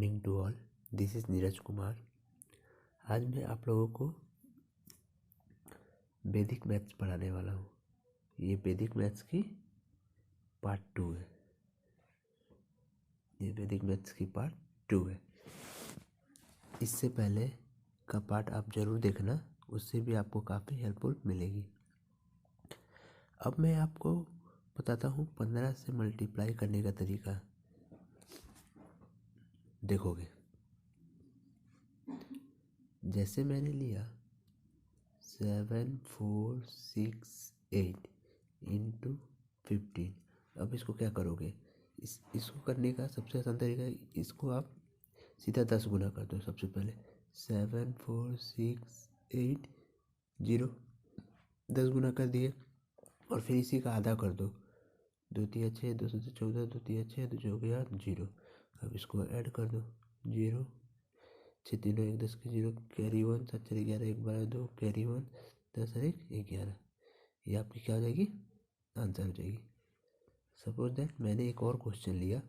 Morning to all, this is Neeraj Kumar. आज मैं आप लोगों को वैदिक मैथ्स पढ़ाने वाला हूँ। ये वैदिक मैथ्स की पार्ट 2 है। ये वैदिक मैथ्स की पार्ट 2 है। इससे पहले का पार्ट आप ज़रूर देखना, उससे भी आपको काफ़ी हेल्पफुल मिलेगी। अब मैं आपको बताता हूँ 15 से मल्टीप्लाई करने का तरीका। देखोगे जैसे मैंने लिया 7468 इंटू 15। अब इसको क्या करोगे, इसको करने का सबसे आसान तरीका है, इसको आप सीधा 10 गुना कर दो। सबसे पहले 7468 0 10 गुना कर दिए और फिर इसी का आधा कर दो। 2 3 6 2 7 14 2 3 6 2 हो गया 0। अब इसको ऐड कर दो 0 6 3 1 10 के 0 कैरी 1 7 4 11 1 12 2 कैरी 1 10 और 1 11। ये आपकी क्या हो जाएगी, आंसर हो जाएगी। सपोज दैट मैंने एक और क्वेश्चन लिया,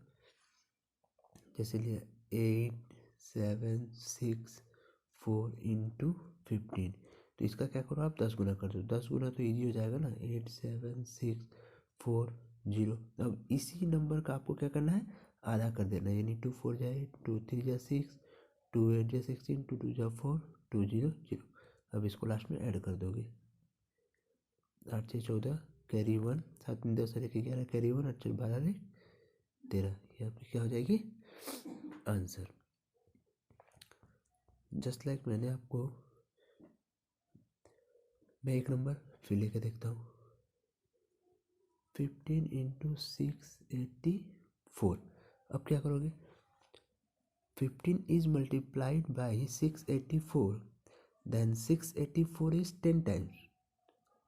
जैसे लिया 8764 इंटू 15। तो इसका क्या करो, आप 10 गुना कर दो। 10 गुना तो ईजी हो जाएगा ना, 87640। अब इसी नंबर का आपको क्या करना है, आधा कर देना, यानी 2 4 जाए 2 3 जा 6 2 8 जा 16 2 2 जा 4 2 0 0। अब इसको लास्ट में ऐड कर दोगे 8 6 14 कैरी 1 7 10 और 1 11 कैरी 1 8 4 12 1 13। ये आपकी क्या हो जाएगी, आंसर। जस्ट लाइक मैंने आपको, मैं एक नंबर फिर लेके देखता हूँ। 15 इंटू 684। अब क्या करोगे, 15 is multiplied by 684, then 684 is 10 times,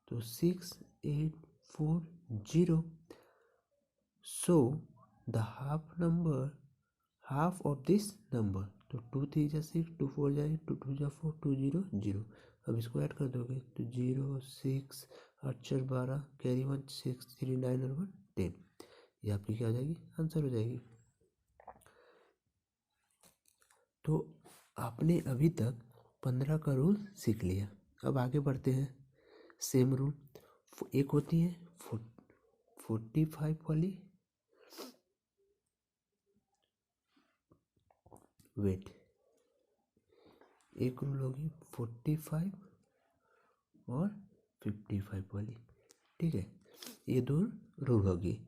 तो 6840। So the half of this number, तो 2 3 जा 6 2 4 जाए 2 2 जा 4 2 0 0। अब इसको ऐड कर दोगे तो 0 6 8 4 12 कैरी 1 6 3 9 और 1 10। ये आपकी क्या हो जाएगी, आंसर हो जाएगी। तो आपने अभी तक 15 का रूल सीख लिया। अब आगे बढ़ते हैं। सेम रूल, एक होती है 45 वाली, वेट, एक रूल होगी 45 और 55 वाली, ठीक है। ये दो रूल होगी।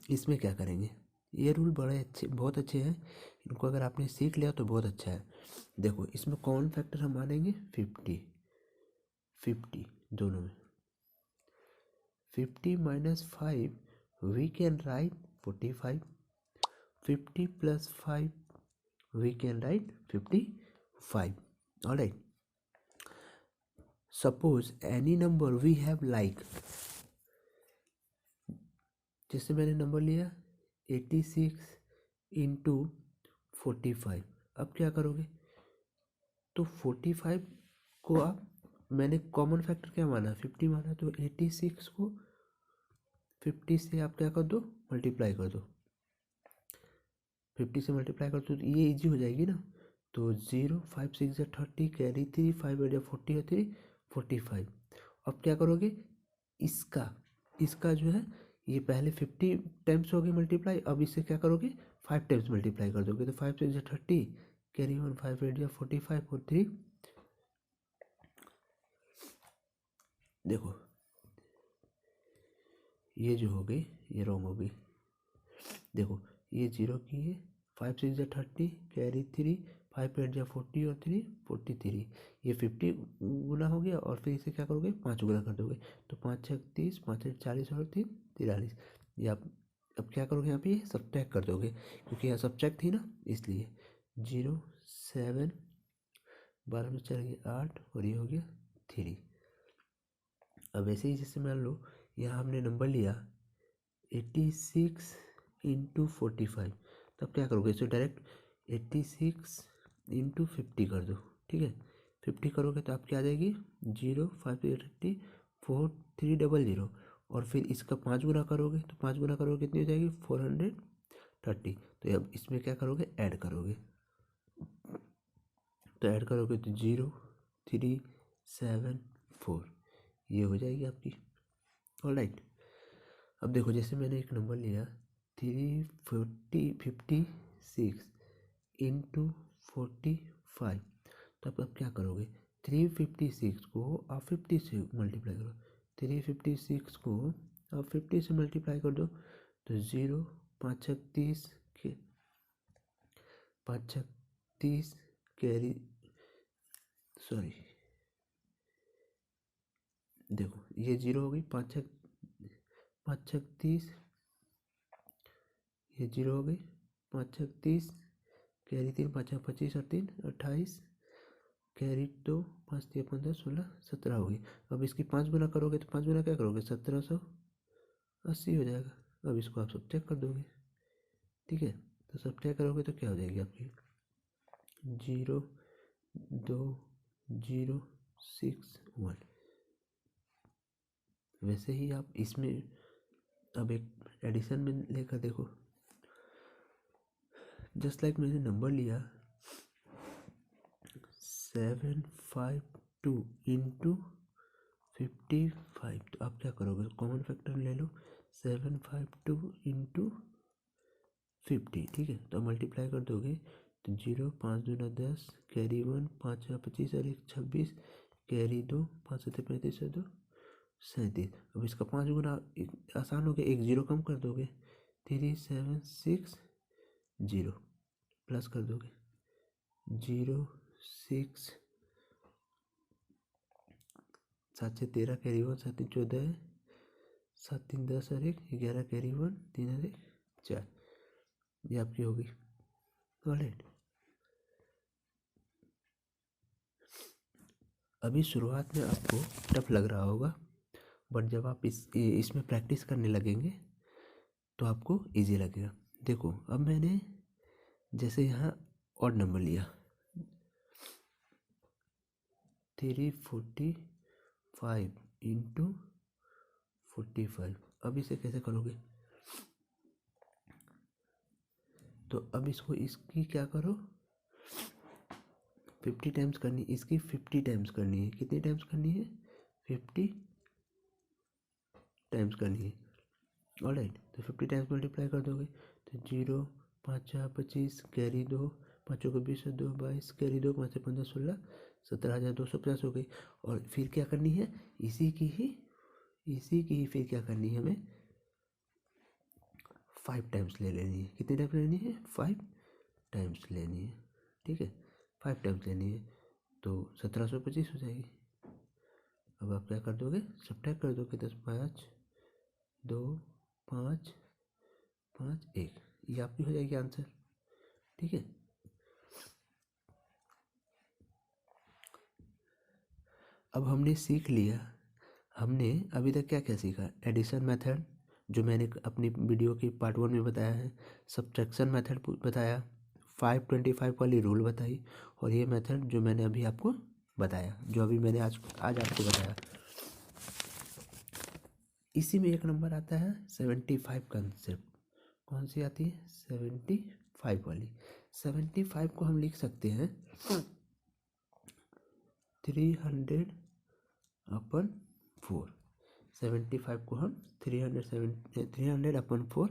इसमें क्या करेंगे, ये रूल बड़े अच्छे, बहुत अच्छे हैं। इनको अगर आपने सीख लिया तो बहुत अच्छा है। देखो इसमें कॉमन फैक्टर हम मानेंगे 50 दोनों में। 50 minus 5 we can write 45। 50 plus 5 we can write 55. Alright, suppose any number we have like, जैसे मैंने नंबर लिया 86 इंटू 45। अब क्या करोगे, तो 45 को आप, मैंने कॉमन फैक्टर क्या माना, 50 माना, तो 86 को 50 से आप क्या कर दो, मल्टीप्लाई कर दो। 50 से मल्टीप्लाई कर दो तो ये इजी हो जाएगी ना। तो 0 5 6 या 30 कैरी 3 5 8 या 40 या 3 45। अब क्या करोगे, इसका जो है, ये पहले 50 टाइम्स हो गई मल्टीप्लाई, अब इससे क्या करोगे 5 टाइम्स मल्टीप्लाई कर दोगे। तो 5 6 या 30 कैरी 1 5 8 या 45 और 3। देखो ये जो हो गई ये रॉन्ग हो गई। देखो ये 0 की है, 5 6 या 30 कैरी 3 5 8 या 40 और 3 43। ये 50 गुना हो गया और फिर इसे क्या करोगे 5 गुना कर दोगे। तो 5 6 30 5 8 40 और 3 43। ये आप अब क्या करोगे, यहाँ पे सब्ट्रैक्ट कर दोगे, क्योंकि यहाँ सब्ट्रैक्ट थी ना, इसलिए 0 7 12 में 4 गया 8 और ये हो गया 3। अब ऐसे ही जैसे मान लो यहाँ हमने नंबर लिया 86 इंटू 45। तब क्या करोगे, इसे डायरेक्ट 86 इंटू 50 कर दो, ठीक है। 50 करोगे तो आपकी आ जाएगी 0 5 80 4 3 00। और फिर इसका 5 गुना करोगे, तो 5 गुना करोगे कितनी हो जाएगी 430। तो अब इसमें क्या करोगे, ऐड करोगे तो ऐड करोगे तो 0, 3, 7, 4 ये हो जाएगी आपकी। ऑलराइट, अब देखो जैसे मैंने एक नंबर लिया 356 इंटू 45, तो अब क्या करोगे 356 को आप 50 से मल्टीप्लाई करो, 356 को आप 50 से मल्टीप्लाई कर दो तो 0, 5 के 5 कैरी, सॉरी देखो ये 0 हो गई, 5 ये 0 हो गई, 5 कैरी 3, 5 25 और 3 28 कैरी 2, 5 3 15 16 17 होगी। अब इसकी 5 गुना करोगे तो 5 गुना क्या करोगे 1780 हो जाएगा। अब इसको आप सब चेक कर दोगे, ठीक है। तो सब चेक करोगे तो क्या हो जाएगी आपकी 02061। वैसे ही आप इसमें अब एक एडिशन में लेकर देखो, जस्ट लाइक मैंने नंबर लिया 752 इंटू 55, तो आप क्या करोगे कॉमन फैक्टर ले लो 752 इंटू 50, ठीक है। तो मल्टीप्लाई कर दोगे तो 0, 5 दूना 10 कैरी 1, 5 6 25 और 1 26 कैरी 2, 5 7 35 और 2 37। अब इसका 5 गुना आसान हो गया, एक 0 कम कर दोगे 3760 प्लस कर दोगे 0 6 7 से 13 कैरी 1, 7 14 है, 7 3 10 और 1 11 कैरी 1, 3 और 1 4, ये आपकी होगी। ऑलराइट, अभी शुरुआत में आपको टफ लग रहा होगा, बट जब आप इसमें प्रैक्टिस करने लगेंगे तो आपको इजी लगेगा। देखो अब मैंने जैसे यहाँ ऑड नंबर लिया 345 इंटू 45, अब इसे कैसे करोगे, तो अब इसकी क्या करो 50 टाइम्स करनी, इसकी 50 टाइम्स करनी है। कितनी टाइम्स करनी है 50 टाइम्स करनी है। ऑलराइट, तो 50 टाइम्स मल्टीप्लाई कर दोगे तो 0 5 4 25 कैरी 2, 5 को 20 2 22 कैरी 2, 5 से 15 16 17,250 हो गई। और फिर क्या करनी है इसी की ही फिर क्या करनी है हमें 5 टाइम्स ले लेनी है। कितनी टाइम्स लेनी है 5 टाइम्स लेनी है, ठीक है 5 टाइम्स लेनी है तो 1725 हो जाएगी। अब आप क्या कर दोगे सब्ट्रैक्ट कर दोगे 10 5 2 5 5 1, ये आपकी हो जाएगी आंसर, ठीक है। अब हमने सीख लिया, हमने अभी तक क्या क्या सीखा एडिशन मेथड जो मैंने अपनी वीडियो की पार्ट 1 में बताया है, सब्ट्रैक्शन मेथड बताया, 525 वाली रूल बताई, और ये मेथड जो मैंने अभी आपको बताया, जो अभी मैंने आज आपको बताया। इसी में एक नंबर आता है 75 कंसेप्ट, कौन सी आती है 75 वाली। 75 को हम लिख सकते हैं 300/4, 75 को हम 300/4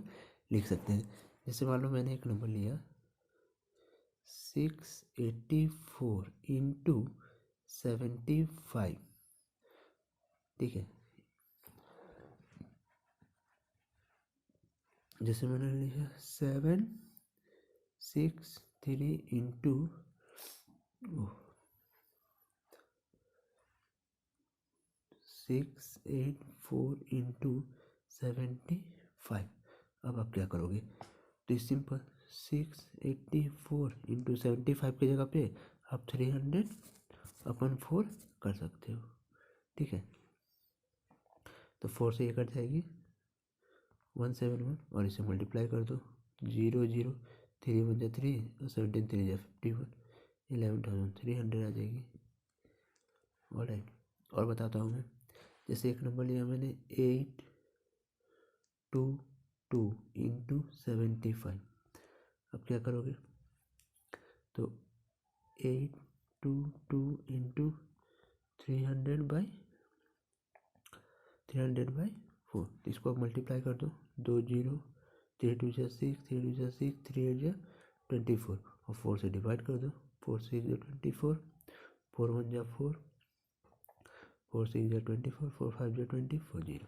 लिख सकते हैं। जैसे मान लो मैंने एक नंबर लिया 684 इंटू 75, ठीक है। जैसे मैंने लिखा 763 इंटू 684 इंटू 75। अब आप क्या करोगे तो सिंपल 684 इंटू 75 की जगह पे आप 300/4 कर सकते हो, ठीक है। तो 4 से ये कट जाएगी 171 और इसे मल्टीप्लाई कर दो 0 0 3 1 जा 3 और 17 3 जा 51, 11,300 आ जाएगी। ऑलराइट, और बताता हूँ मैं, जैसे एक नंबर लिया मैंने 822 इंटू 75, अब क्या करोगे तो 822 इंटू 300/4। इसको आप मल्टीप्लाई कर दो, 2 0, 3 2 जा 6, 3 2 जा 6, 3 8 जा 24 और 4 से डिवाइड कर दो, 4 6 जा 24, 4 1 जा 4, 4 6 जा 24, 4 5 जा 20, 4 0।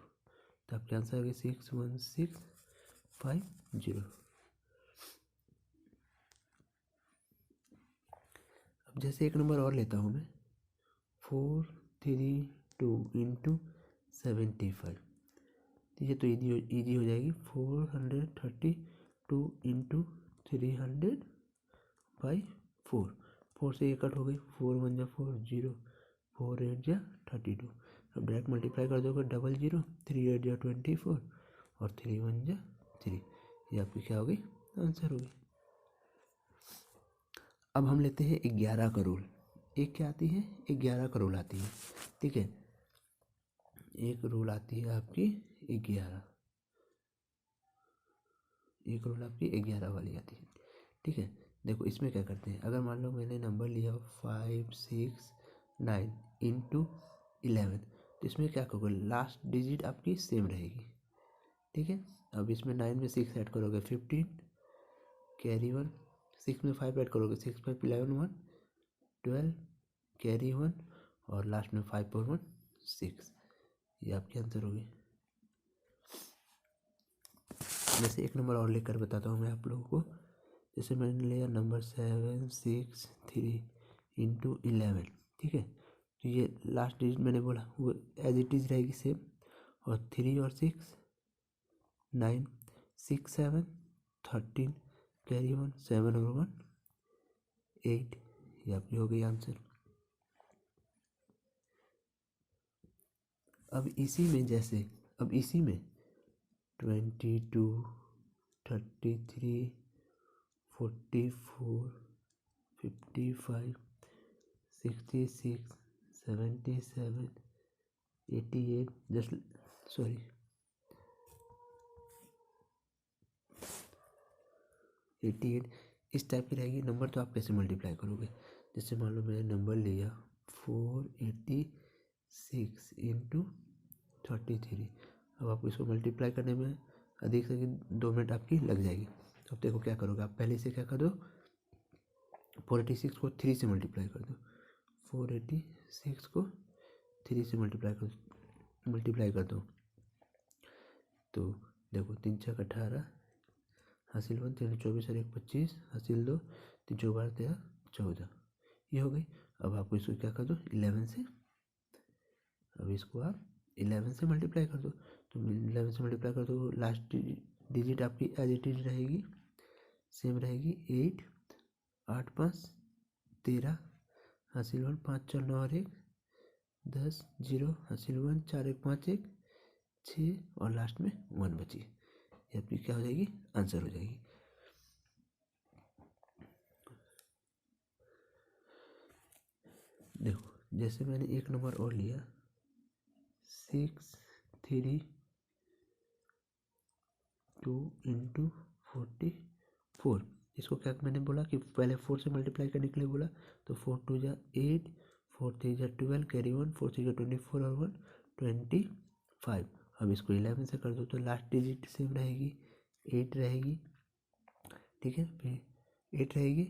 तो आपके आंसर आ गया 61650। अब जैसे एक नंबर और लेता हूँ मैं, 432 इंटू 75। ये तो इजी हो जाएगी। 432 इंटू 300/4। 4 से ये कट हो गई, 4 1 जा 4 0, 4 8 जा 32। अब डायरेक्ट मल्टीप्लाई कर दोगे, 0 0, 3 8 जा 24 और 3 1 जा 3। ये आपकी क्या होगी, आंसर होगी। अब हम लेते हैं 11 करोड़। एक क्या आती है, 11 करोड़ आती है, ठीक है। एक रोल आती है आपकी 11, एक रोल आपकी 11 वाली आती है, ठीक है। देखो इसमें क्या करते हैं, अगर मान लो मैंने नंबर लिया 5 6 9 इंटू 11, तो इसमें क्या करोगे, लास्ट डिजिट आपकी सेम रहेगी, ठीक है। अब इसमें 9 में 6 ऐड करोगे 15, कैरी 1, 6 में 5 ऐड करोगे 6 5 11 1 12, कैरी 1 और लास्ट में 5 4 1 6। ये आपकी आंसर होगी। जैसे एक नंबर और लेकर बताता हूँ मैं आप लोगों को। जैसे मैंने लिया नंबर 7 6 3 इंटू 11, ठीक है। तो ये लास्ट डिजिट मैंने बोला वो एज इट इज़ रहेगी सेम, और 3 और 6 9 6 7 13, कैरी 1 7 और 1 8। ये आपकी हो गई आंसर। अब इसी में 22 33 44 55 66 77 88 88 इस टाइप की रहेगी। नंबर तो आप कैसे मल्टीप्लाई करोगे, जैसे मान लो मैंने नंबर लिया 486 इंटू 33। अब आपको इसको मल्टीप्लाई करने में अधिक से अधिक 2 मिनट आपकी लग जाएगी। अब देखो क्या करोगे, आप पहले से क्या कर दो, 486 को 3 से मल्टीप्लाई कर दो, 486 को 3 से मल्टीप्लाई कर दो। तो देखो 3 6 18, हासिल 1 3 24 और 1 25, हासिल 2 3 4 12 13 14। ये हो गई। अब आपको इसको क्या कर दो 11 से, अब इसको आप 11 से मल्टीप्लाई कर दो। तो 11 से मल्टीप्लाई कर दो, लास्ट डिजिट आपकी एज इट इज रहेगी, सेम रहेगी 8 8 5 13, हासिल 1 5 4 9 और 1 10 0, हासिल 1 4 1 5 1 6 और लास्ट में 1 बची। ये आपकी क्या हो जाएगी, आंसर हो जाएगी। देखो जैसे मैंने एक नंबर और लिया 6 3 2 इंटू 44। इसको क्या मैंने बोला कि पहले 4 से मल्टीप्लाई करने के लिए बोला, तो 4 2 जा 8, 4 3 जा 12, कैरी 1 4 6 जा 24 और 1 25। अब इसको 11 से कर दो तो लास्ट डिजिट सेम रहेगी, 8 रहेगी, ठीक है। फिर 8 रहेगी,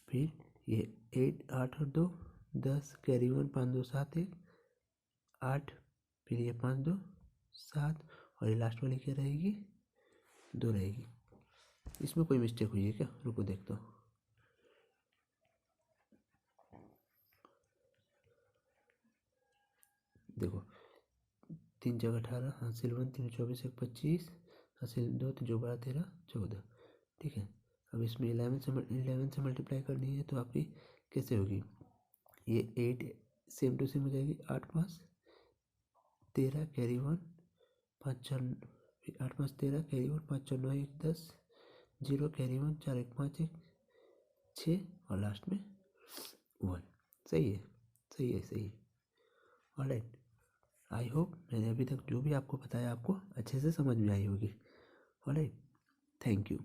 फिर ये 8 8 और 2 10, कैरी 1 5 2 7 1 8, फिर ये 5 2 7 और ये लास्ट वाली क्या रहेगी, 2 रहेगी। इसमें कोई मिस्टेक हुई है क्या, रुको देखता हूँ। देखो 3 जगह 18, हासिल 1 3 24 1 25, हासिल 2 3 12 13 14, ठीक है। अब इसमें 11 से मल्टीप्लाई करनी है, तो आपकी कैसे होगी, ये 8 सेम टू सेम हो जाएगी, 8 5 13, कैरी 1 5 4 8 5 13, कैरी 1 5 4 9 1 10 0, कैरी 1 4 1 5 1 6 और लास्ट में 1। सही है, सही है, सही है। ऑलराइट, आई होप मैंने अभी तक जो भी आपको बताया आपको अच्छे से समझ में आई होगी। Alright, thank you.